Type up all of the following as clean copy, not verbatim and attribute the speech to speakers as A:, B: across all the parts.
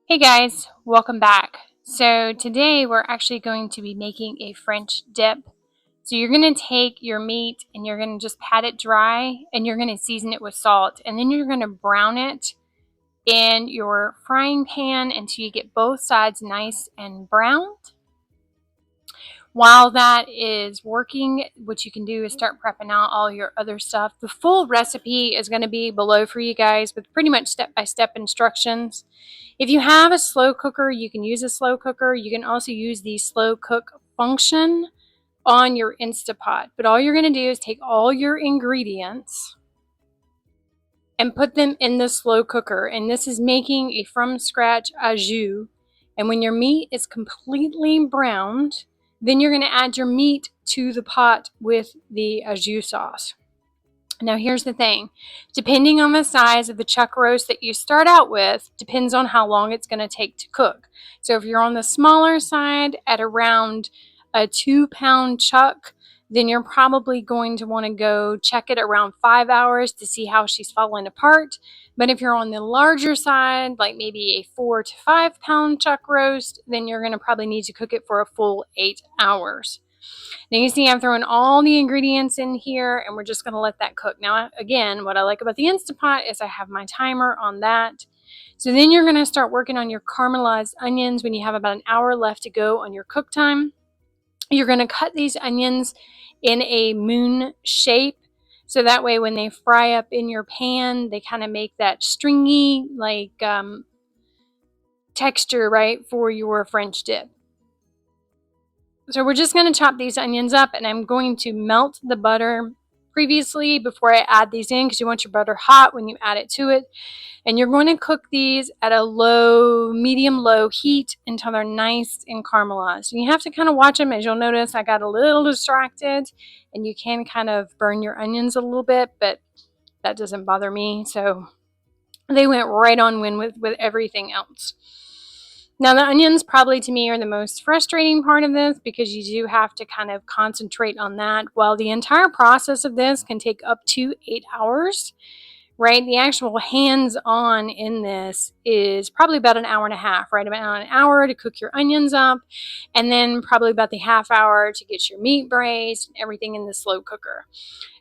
A: Hey guys, welcome back. So today we're actually going to be making a French dip. So you're going to take your meat and you're going to just pat it dry and you're going to season it with salt, and then you're going to brown it in your frying pan until you get both sides nice and browned. While that is working, what you can do is start prepping out all your other stuff. The full recipe is going to be below for you guys with pretty much step-by-step instructions. If you have a slow cooker, you can use a slow cooker. You can also use the slow cook function on your Instapot. But all you're going to do is take all your ingredients and put them in the slow cooker. And this is making a from scratch au jus. And when your meat is completely browned, then you're going to add your meat to the pot with the au jus sauce. Now here's the thing, depending on the size of the chuck roast that you start out with, depends on how long it's going to take to cook. So if you're on the smaller side at around a 2-pound chuck, then you're probably going to want to go check it around 5 hours to see how she's falling apart. But if you're on the larger side, like maybe a 4 to 5 pound chuck roast, then you're going to probably need to cook it for a full 8 hours. Now you see I'm throwing all the ingredients in here and we're just going to let that cook. Now again, what I like about the Instapot is I have my timer on that. So then you're going to start working on your caramelized onions when you have about an hour left to go on your cook time. You're going to cut these onions in a moon shape. So that way when they fry up in your pan, they kind of make that stringy texture, right, for your French dip. So we're just going to chop these onions up, and I'm going to melt the butter previously before I add these in, because you want your butter hot when you add it to it. And you're going to cook these at a medium low heat until they're nice and caramelized. And you have to kind of watch them. As you'll notice, I got a little distracted, and you can kind of burn your onions a little bit, but that doesn't bother me. So they went right on with everything else. Now the onions probably to me are the most frustrating part of this, because you do have to kind of concentrate on that. While the entire process of this can take up to 8 hours, right? The actual hands-on in this is probably about an hour and a half, right? About an hour to cook your onions up, and then probably about the half hour to get your meat braised and everything in the slow cooker.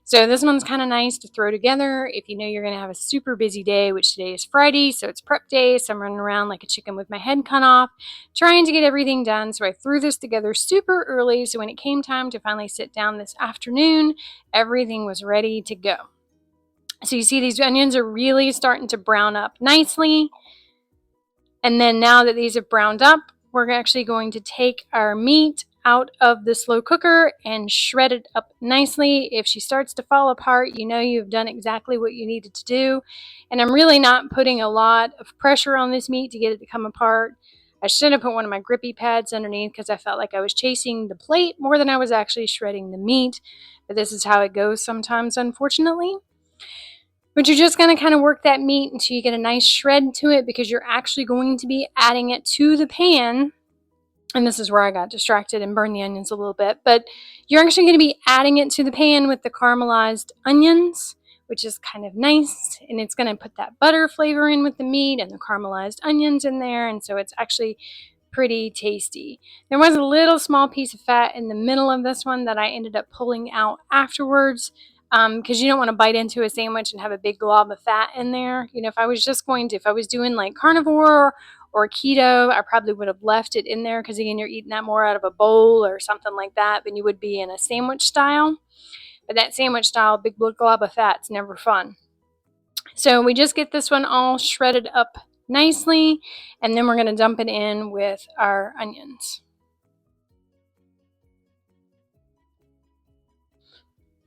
A: So this one's kind of nice to throw together if you know you're going to have a super busy day, which today is Friday, so it's prep day, so I'm running around like a chicken with my head cut off, trying to get everything done. So I threw this together super early, so when it came time to finally sit down this afternoon, everything was ready to go. So you see these onions are really starting to brown up nicely. And then now that these have browned up, we're actually going to take our meat out of the slow cooker and shred it up nicely. If she starts to fall apart, you know you've done exactly what you needed to do. And I'm really not putting a lot of pressure on this meat to get it to come apart. I should have put one of my grippy pads underneath, because I felt like I was chasing the plate more than I was actually shredding the meat. But this is how it goes sometimes, unfortunately. But you're just going to kind of work that meat until you get a nice shred to it, because you're actually going to be adding it to the pan. And this is where I got distracted and burned the onions a little bit. But you're actually going to be adding it to the pan with the caramelized onions, which is kind of nice. And it's going to put that butter flavor in with the meat and the caramelized onions in there. And so it's actually pretty tasty. There was a little small piece of fat in the middle of this one that I ended up pulling out afterwards, because you don't want to bite into a sandwich and have a big glob of fat in there. You know, if I was doing like carnivore or keto, I probably would have left it in there, because again, you're eating that more out of a bowl or something like that than you would be in a sandwich style. But that sandwich style, big glob of fat's never fun. So we just get this one all shredded up nicely, and then we're going to dump it in with our onions.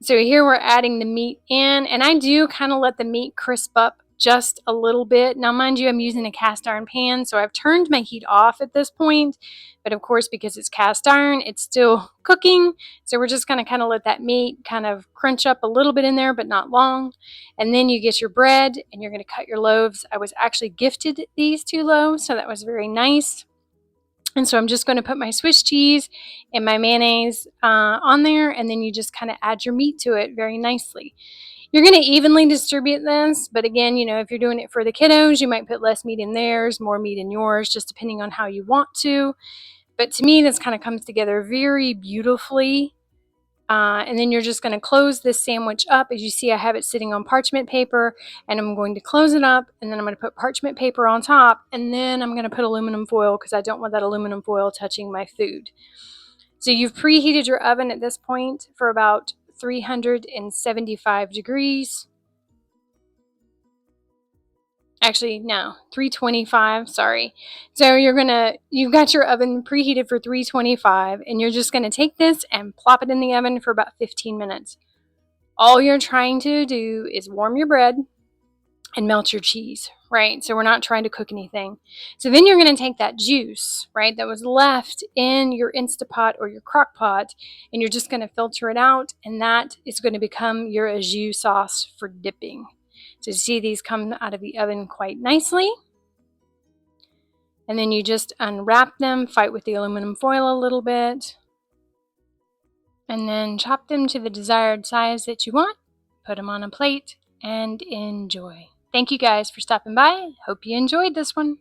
A: So here we're adding the meat in, and I do kind of let the meat crisp up just a little bit. Now, mind you, I'm using a cast iron pan, so I've turned my heat off at this point. But of course, because it's cast iron, it's still cooking. So we're just going to kind of let that meat kind of crunch up a little bit in there, but not long. And then you get your bread, and you're going to cut your loaves. I was actually gifted these 2 loaves, so that was very nice. And so I'm just going to put my Swiss cheese and my mayonnaise on there, and then you just kind of add your meat to it very nicely. You're going to evenly distribute this, but again, if you're doing it for the kiddos, you might put less meat in theirs, more meat in yours, just depending on how you want to. But to me, this kind of comes together very beautifully. And then you're just going to close this sandwich up. As you see, I have it sitting on parchment paper, and I'm going to close it up, and then I'm going to put parchment paper on top, and then I'm going to put aluminum foil because I don't want that aluminum foil touching my food. So you've preheated your oven at this point for about 375 degrees. Actually, no, 325, sorry. So you've got your oven preheated for 325, and you're just gonna take this and plop it in the oven for about 15 minutes. All you're trying to do is warm your bread and melt your cheese, right? So we're not trying to cook anything. So then you're gonna take that juice, right, that was left in your Instapot or your crock pot, and you're just gonna filter it out, and that is gonna become your au jus sauce for dipping. So you see these come out of the oven quite nicely. And then you just unwrap them, fight with the aluminum foil a little bit, and then chop them to the desired size that you want, put them on a plate, and enjoy. Thank you guys for stopping by. Hope you enjoyed this one.